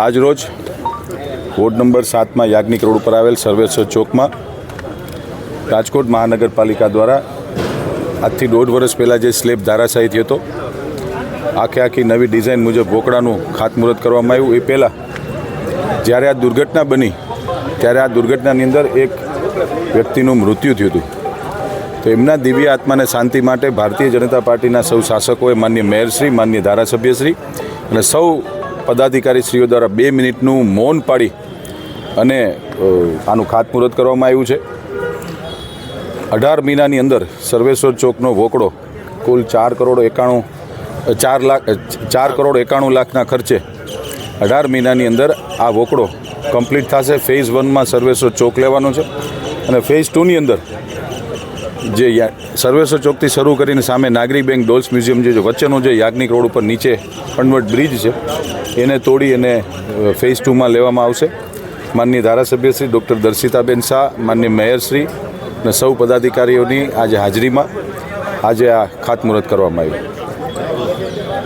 આજ રોજ ward number 7 માં યાજ્ઞિક રોડ ઉપર આવેલ સર્વેશ્વર ચોકમાં રાજકોટ મહાનગરપાલિકા દ્વારા આજથી 1.5 વર્ષ પહેલાં જે સ્લેબ ધરાશાયી થયો હતો, આખી નવી ડિઝાઇન મુજબ વોકડાનું ખાતમુહૂર્ત કરવામાં આવ્યું. એ પહેલાં જ્યારે આ દુર્ઘટના બની ત્યારે આ દુર્ઘટનાની અંદર એક વ્યક્તિનું મૃત્યુ થયું હતું. તો એમના દિવ્ય આત્માને શાંતિ માટે ભારતીય જનતા પાર્ટીના સૌ શાસકોએ, માન્ય મેયરશ્રી, માન્ય ધારાસભ્યશ્રી અને સૌ પદાધિકારીશ્રીઓ દ્વારા 2 મિનિટનું મૌન પાડી અને આનું ખાતમુહૂર્ત કરવામાં આવ્યું છે. 18 મહિનાની અંદર સર્વેશ્વર ચોકનો વોકડો કુલ 4 કરોડ 91 લાખના ખર્ચે 18 મહિનાની અંદર આ વોકડો કમ્પ્લીટ થશે. ફેઝ 1માં સર્વેશ્વર ચોક લેવાનો છે અને ફેઝ 2ની અંદર જે સર્વેશ્વર ચોકથી શરૂ કરીને સામે નાગરિક બેંક, ડોલ્સ મ્યુઝિયમ જે વચ્ચેનો જે યાજ્ઞિક રોડ ઉપર નીચે કન્વર્ટ બ્રિજ છે એને તોડી અને ફેઝ 2માં લેવામાં આવશે. માનનીય ધારાસભ્યશ્રી ડૉક્ટર દર્શિતાબેન શાહ, માનનીય મેયરશ્રી અને સૌ પદાધિકારીઓની આજે હાજરીમાં આજે આ ખાતમુહૂર્ત કરવામાં આવ્યું.